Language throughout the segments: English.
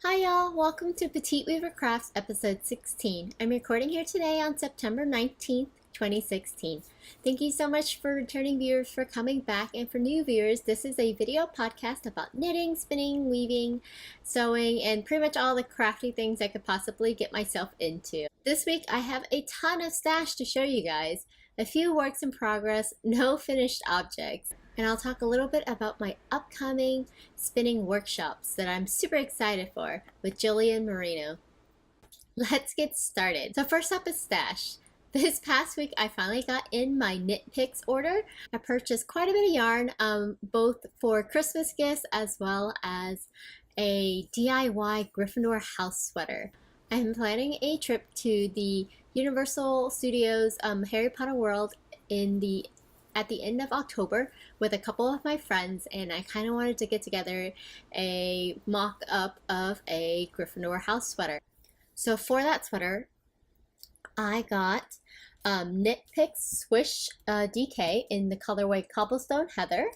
Hi y'all, welcome to Petite Weaver Crafts episode 16. I'm recording here today on September 19th, 2016. Thank you so much for returning viewers for coming back, and for new viewers, this is a video podcast about knitting, spinning, weaving, sewing, and pretty much all the crafty things I could possibly get myself into. This week I have a ton of stash to show you guys, a few works in progress, no finished objects. And I'll talk a little bit about my upcoming spinning workshops that I'm super excited for with Jillian Moreno. Let's get started. So first up is stash. This past week I finally got in my Knitpicks order. I purchased quite a bit of yarn, both for Christmas gifts as well as a DIY Gryffindor House Sweater. I'm planning a trip to the Universal Studios Harry Potter World at the end of October with a couple of my friends, and I kind of wanted to get together a mock-up of a Gryffindor house sweater. So for that sweater, I got Knitpicks Swish DK in the colorway Cobblestone Heather,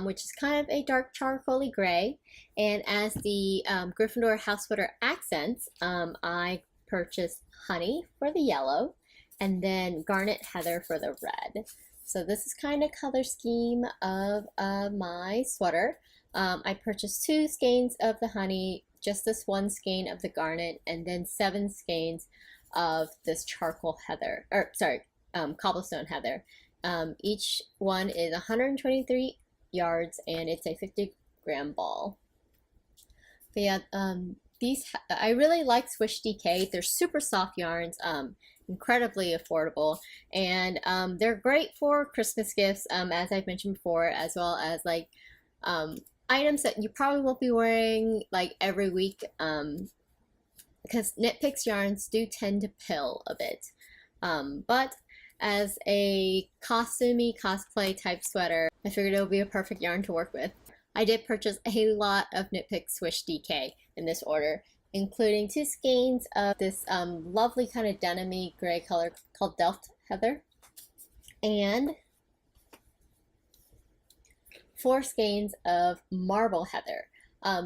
which is kind of a dark charcoaly gray, and as the Gryffindor house sweater accents, I purchased Honey for the yellow, and then Garnet Heather for the red. So this is kind of color scheme of my sweater. I purchased 2 skeins of the honey, just this 1 skein of the garnet, and then 7 skeins of this charcoal heather, or sorry, cobblestone heather. Each one is 123 yards, and it's a 50-gram ball. But yeah, I really like Swish DK. They're super soft yarns. Incredibly affordable, and they're great for Christmas gifts, as I've mentioned before, as well as like items that you probably won't be wearing like every week, because Knitpicks yarns do tend to pill a bit, but as a costumey cosplay type sweater, I figured it would be a perfect yarn to work with. I did purchase a lot of Knitpicks Swish DK in this order, including 2 skeins of this lovely kind of denim-y gray color called Delft Heather, and 4 skeins of Marble Heather.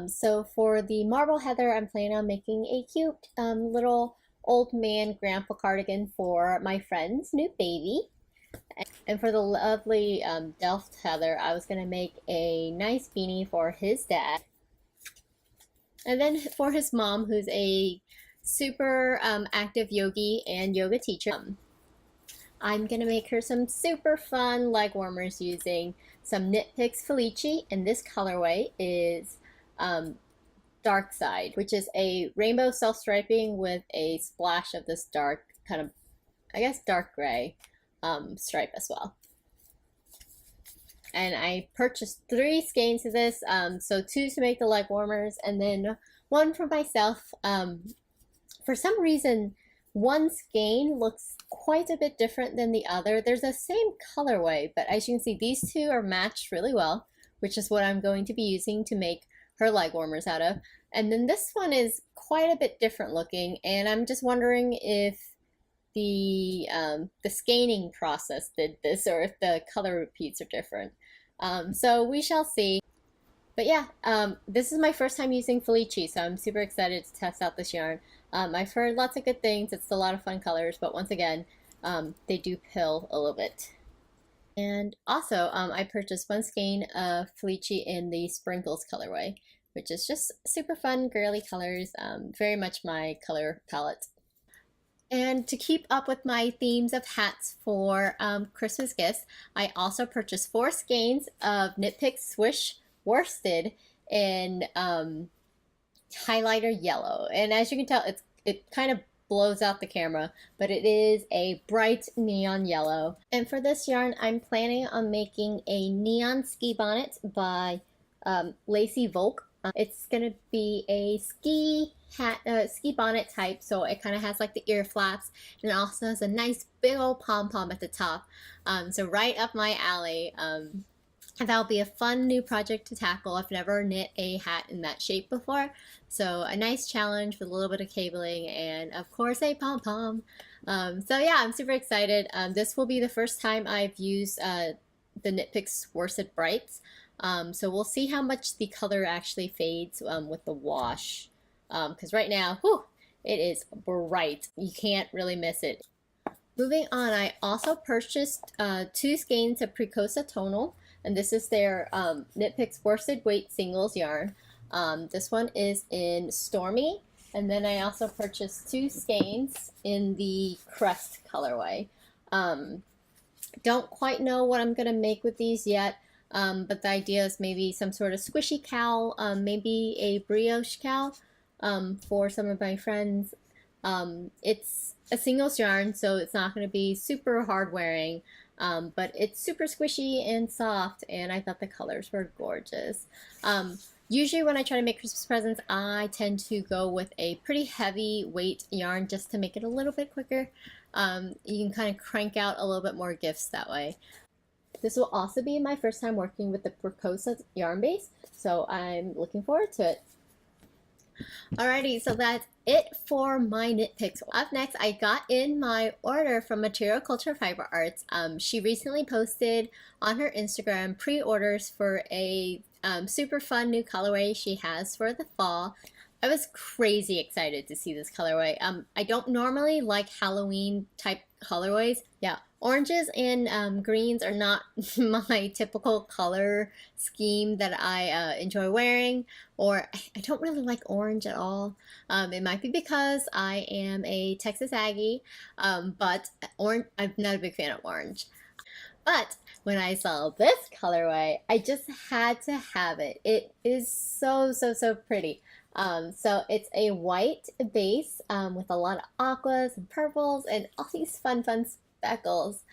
So for the Marble Heather, I'm planning on making a cute little old man grandpa cardigan for my friend's new baby. And for the lovely Delft Heather, I was going to make a nice beanie for his dad. And then for his mom, who's a super active yogi and yoga teacher, I'm going to make her some super fun leg warmers using some Knitpicks Felici, and this colorway is Dark Side, which is a rainbow self-striping with a splash of this dark, kind of, I guess, dark gray stripe as well. And I purchased 3 skeins of this, so 2 to make the leg warmers, and then 1 for myself. For some reason, 1 skein looks quite a bit different than the other. There's the same colorway, but as you can see, these 2 are matched really well, which is what I'm going to be using to make her leg warmers out of. And then this one is quite a bit different looking, and I'm just wondering if the scanning process did this, or if the color repeats are different. So we shall see. But yeah, this is my first time using Felici, so I'm super excited to test out this yarn. I've heard lots of good things. It's a lot of fun colors, but once again, they do pill a little bit. And also, I purchased 1 skein of Felici in the Sprinkles colorway, which is just super fun, girly colors, very much my color palette. And to keep up with my themes of hats for Christmas gifts, I also purchased 4 skeins of Knitpicks Swish Worsted in highlighter yellow. And as you can tell, it kind of blows out the camera, but it is a bright neon yellow. And for this yarn, I'm planning on making a Neon Ski Bonnet by Lacey Volk. It's gonna be a ski bonnet type, so it kind of has like the ear flaps, and it also has a nice big old pom-pom at the top, so right up my alley. And that'll be a fun new project to tackle. I've never knit a hat in that shape before, so a nice challenge with a little bit of cabling and of course a pom-pom. So yeah, I'm super excited. This will be the first time I've used the Knitpicks Worsted Brights. So we'll see how much the color actually fades with the wash. because right now, whew, it is bright. You can't really miss it. Moving on, I also purchased 2 skeins of Precosa Tonal, and this is their Knitpicks Worsted Weight Singles yarn. This one is in Stormy, and then I also purchased 2 skeins in the Crest colorway. Don't quite know what I'm going to make with these yet, but the idea is maybe some sort of squishy cowl, maybe a brioche cowl for some of my friends. It's a singles yarn, so it's not going to be super hard wearing, but it's super squishy and soft, and I thought the colors were gorgeous. Usually when I try to make Christmas presents, I tend to go with a pretty heavy weight yarn just to make it a little bit quicker. You can kind of crank out a little bit more gifts that way. This will also be my first time working with the Precosa yarn base, so I'm looking forward to it. Alrighty, so that's it for my knit picks. Up next, I got in my order from Material Culture Fiber Arts. She recently posted on her Instagram pre-orders for a super fun new colorway she has for the fall. I was crazy excited to see this colorway. I don't normally like Halloween type colorways. Yeah, oranges and greens are not my typical color scheme that I enjoy wearing, or I don't really like orange at all. It might be because I am a Texas Aggie, but I'm not a big fan of orange. But when I saw this colorway, I just had to have it. It is so, so, so pretty. So it's a white base with a lot of aquas and purples and all these fun speckles.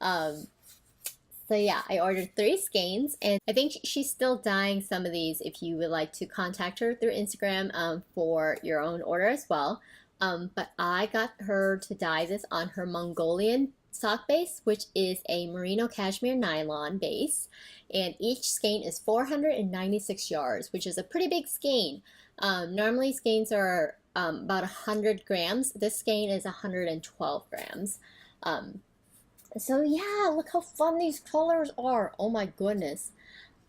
So yeah, I ordered 3 skeins, and I think she's still dyeing some of these if you would like to contact her through Instagram for your own order as well. But I got her to dye this on her Mongolian sock base, which is a merino cashmere nylon base, and each skein is 496 yards, which is a pretty big skein. Normally skeins are about 100 grams. This skein is 112 grams. So yeah, look how fun these colors are. Oh my goodness.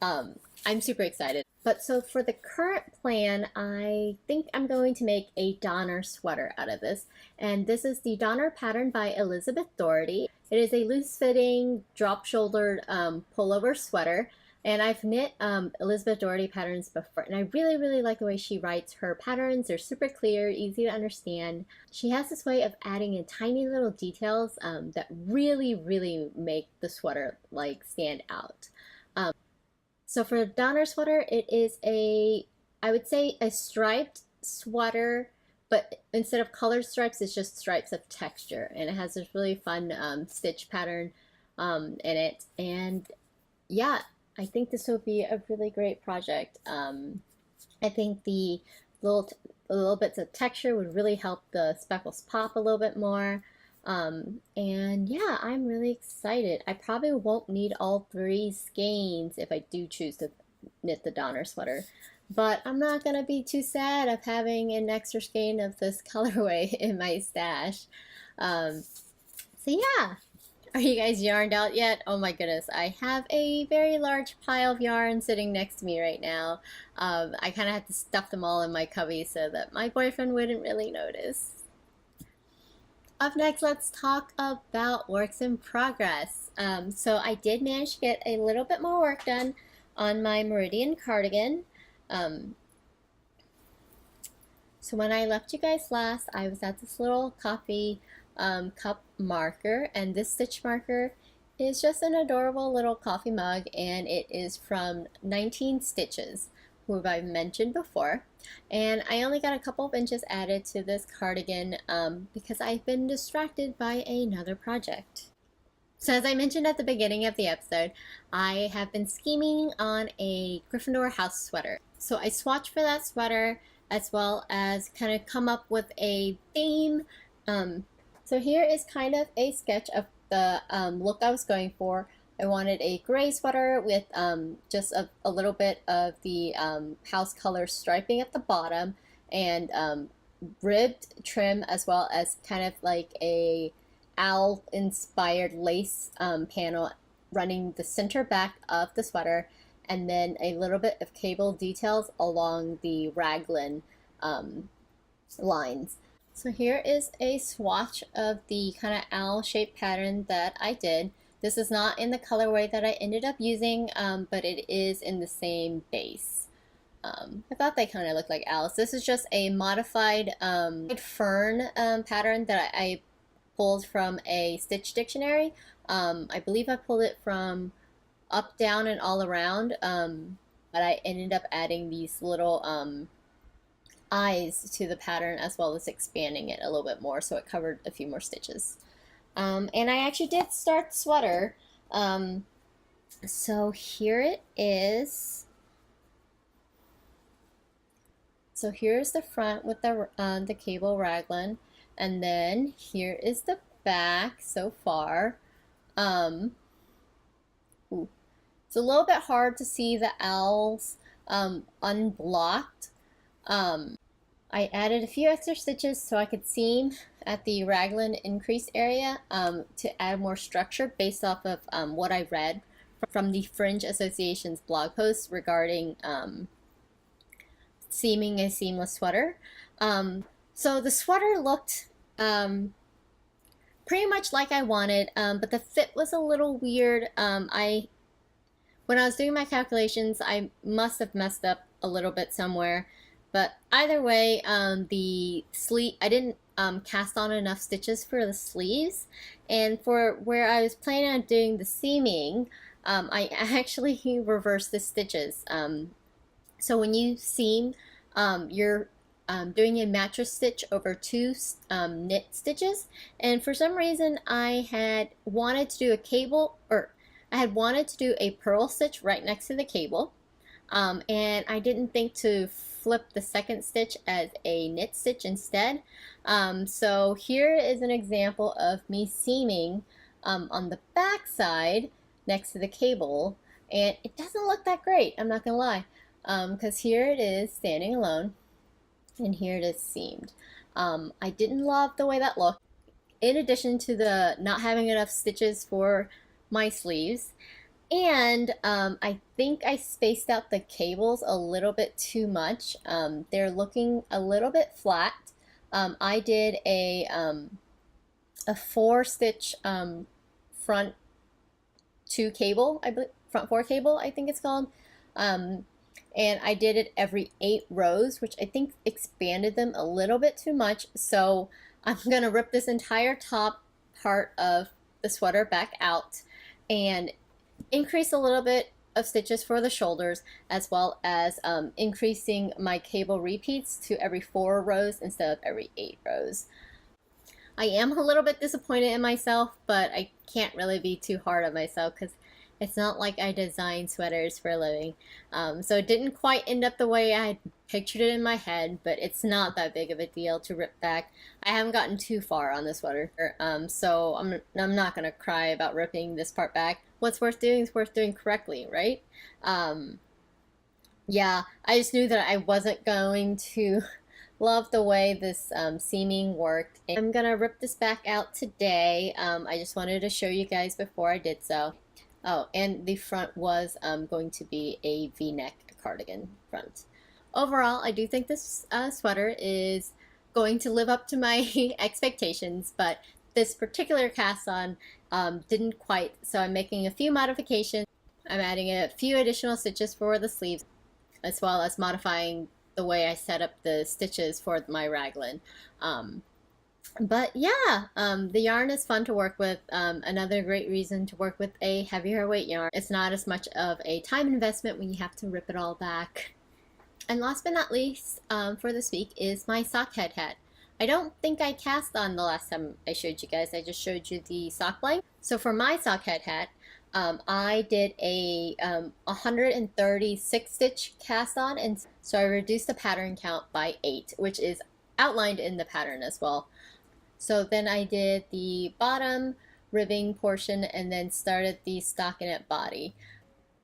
I'm super excited. But so for the current plan, I think I'm going to make a Donner sweater out of this. And this is the Donner pattern by Elizabeth Doherty. It is a loose-fitting, drop-shouldered pullover sweater. And I've knit Elizabeth Doherty patterns before, and I really, really like the way she writes her patterns. They're super clear, easy to understand. She has this way of adding in tiny little details that really, really make the sweater like stand out. So for a Donner sweater, it is I would say a striped sweater, but instead of colored stripes, it's just stripes of texture, and it has this really fun stitch pattern in it. And yeah, I think this will be a really great project. I think the little bits of texture would really help the speckles pop a little bit more. And yeah, I'm really excited. I probably won't need all 3 skeins if I do choose to knit the Donner sweater, but I'm not gonna be too sad of having an extra skein of this colorway in my stash. So yeah. Are you guys yarned out yet? Oh my goodness, I have a very large pile of yarn sitting next to me right now. I kind of had to stuff them all in my cubby so that my boyfriend wouldn't really notice. Up next, let's talk about works in progress. So I did manage to get a little bit more work done on my Meridien cardigan. So when I left you guys last, I was at this little coffee cup marker, and this stitch marker is just an adorable little coffee mug, and it is from 19 Stitches, who I've mentioned before. And I only got a couple of inches added to this cardigan because I've been distracted by another project. So as I mentioned at the beginning of the episode, I have been scheming on a Gryffindor House Sweater. So I swatched for that sweater as well as kind of come up with a theme. So here is kind of a sketch of the look I was going for. I wanted a gray sweater with just a little bit of the house color striping at the bottom, and ribbed trim, as well as kind of like a owl inspired lace panel running the center back of the sweater, and then a little bit of cable details along the raglan lines. So here is a swatch of the kind of owl shaped pattern that I did. This is not in the colorway that I ended up using, but it is in the same base. I thought they kind of looked like owls. This is just a modified fern pattern that I pulled from a stitch dictionary. I believe I pulled it from up, down, and all around, but I ended up adding these little eyes to the pattern as well as expanding it a little bit more so it covered a few more stitches. And I actually did start the sweater. So here it is. So here's the front with the cable raglan, and then here is the back so far. It's a little bit hard to see the owls unblocked. I added a few extra stitches so I could seam at the raglan increase area to add more structure based off of what I read from the Fringe Association's blog post regarding seaming a seamless sweater. So the sweater looked pretty much like I wanted, but the fit was a little weird. When I was doing my calculations, I must have messed up a little bit somewhere. But either way, the sleeve, I didn't cast on enough stitches for the sleeves. And for where I was planning on doing the seaming, I actually reversed the stitches. So when you seam, you're doing a mattress stitch over two knit stitches. And for some reason, I had wanted to do a cable, or I had wanted to do a purl stitch right next to the cable. And I didn't think to flip the second stitch as a knit stitch instead. So here is an example of me seaming on the back side next to the cable, and it doesn't look that great, I'm not gonna lie, because here it is standing alone and here it is seamed. I didn't love the way that looked, in addition to the not having enough stitches for my sleeves. And I think I spaced out the cables a little bit too much. They're looking a little bit flat. I did a 4-stitch front 2 cable, I believe, front 4 cable, I think it's called. And I did it every 8 rows, which I think expanded them a little bit too much. So I'm gonna rip this entire top part of the sweater back out and increase a little bit of stitches for the shoulders, as well as increasing my cable repeats to every 4 rows instead of every 8 rows. I am a little bit disappointed in myself, but I can't really be too hard on myself because it's not like I design sweaters for a living. So it didn't quite end up the way I had pictured it in my head, but it's not that big of a deal to rip back. I haven't gotten too far on this sweater, so I'm not gonna cry about ripping this part back. What's worth doing is worth doing correctly, right? Yeah, I just knew that I wasn't going to love the way this seaming worked. I'm gonna rip this back out today. I just wanted to show you guys before I did so. Oh, and the front was going to be a V-neck cardigan front. Overall, I do think this sweater is going to live up to my expectations, but this particular cast on didn't quite, so I'm making a few modifications. I'm adding a few additional stitches for the sleeves, as well as modifying the way I set up the stitches for my raglan. But yeah, the yarn is fun to work with. Another great reason to work with a heavier weight yarn. It's not as much of a time investment when you have to rip it all back. And last but not least, for this week is my Sockhead hat. I don't think I cast on the last time I showed you guys. I just showed you the sock blank. So for my Sockhead hat, I did a 136 stitch cast on, and so I reduced the pattern count by 8, which is outlined in the pattern as well. So then I did the bottom ribbing portion and then started the stockinette body.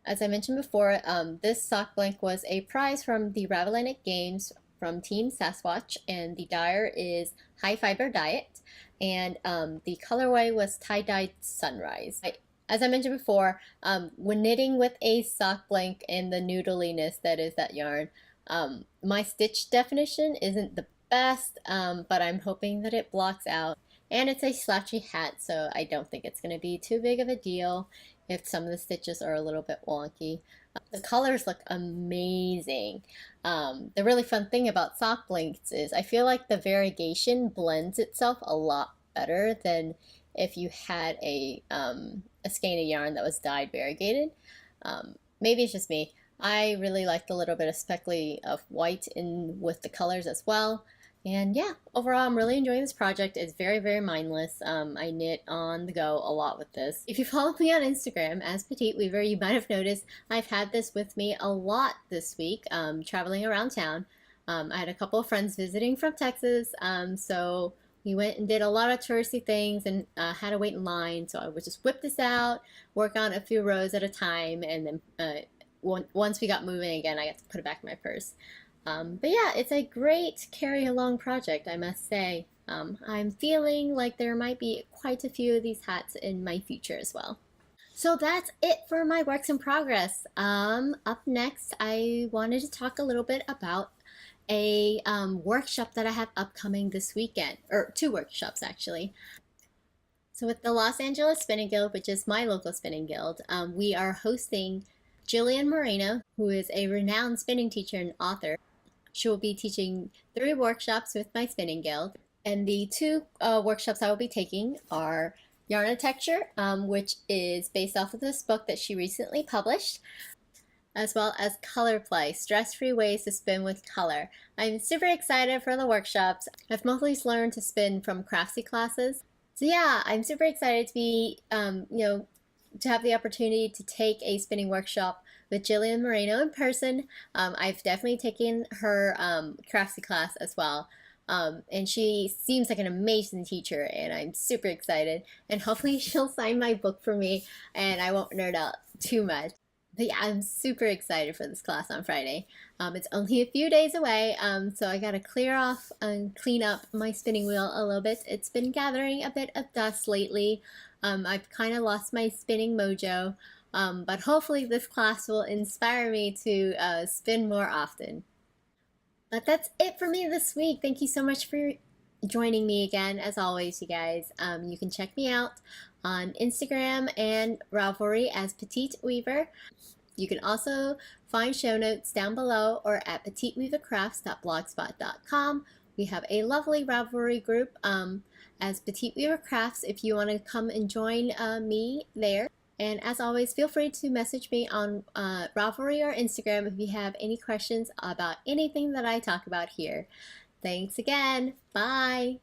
As I mentioned before, this sock blank was a prize from the Ravelry Games from Team Sasquatch, and the dyer is High Fiber Diet, and the colorway was tie-dyed Sunrise. As I mentioned before, when knitting with a sock blank and the noodliness that is that yarn, my stitch definition isn't the best, but I'm hoping that it blocks out. And it's a slouchy hat, so I don't think it's going to be too big of a deal if some of the stitches are a little bit wonky. The colors look amazing. The really fun thing about sock blanks is I feel like the variegation blends itself a lot better than if you had a skein of yarn that was dyed variegated. Maybe it's just me. I really like the little bit of speckly of white in with the colors as well. And yeah, overall, I'm really enjoying this project. It's very, very mindless. I knit on the go a lot with this. If you follow me on Instagram as Petite Weaver, you might have noticed I've had this with me a lot this week, traveling around town. I had a couple of friends visiting from Texas, so we went and did a lot of touristy things and had to wait in line. So I would just whip this out, work on a few rows at a time, and then once we got moving again, I got to put it back in my purse. But yeah, it's a great carry-along project, I must say. I'm feeling like there might be quite a few of these hats in my future as well. So that's it for my works in progress. Up next, I wanted to talk a little bit about a workshop that I have upcoming this weekend, or two workshops actually. So with the Los Angeles Spinning Guild, which is my local spinning guild, we are hosting Jillian Moreno, who is a renowned spinning teacher and author. She will be teaching 3 workshops with my spinning guild, and the 2 workshops I will be taking are Yarnitecture, which is based off of this book that she recently published, as well as Color Play, Stress-Free Ways to Spin with Color. I'm super excited for the workshops. I've mostly learned to spin from craftsy classes. So yeah, I'm super excited to be, to have the opportunity to take a spinning workshop with Jillian Moreno in person. I've definitely taken her craftsy class as well. And she seems like an amazing teacher, and I'm super excited. And hopefully she'll sign my book for me, and I won't nerd out too much. But yeah, I'm super excited for this class on Friday. It's only a few days away, so I gotta clear off and clean up my spinning wheel a little bit. It's been gathering a bit of dust lately. I've kind of lost my spinning mojo, but hopefully this class will inspire me to spin more often. But that's it for me this week. Thank you so much for joining me again. As always, you guys, you can check me out on Instagram and Ravelry as Petite Weaver. You can also find show notes down below or at petiteweavercrafts.blogspot.com. We have a lovely Ravelry group as Petite Weaver Crafts if you want to come and join me there. And as always, feel free to message me on Ravelry or Instagram if you have any questions about anything that I talk about here. Thanks again. Bye.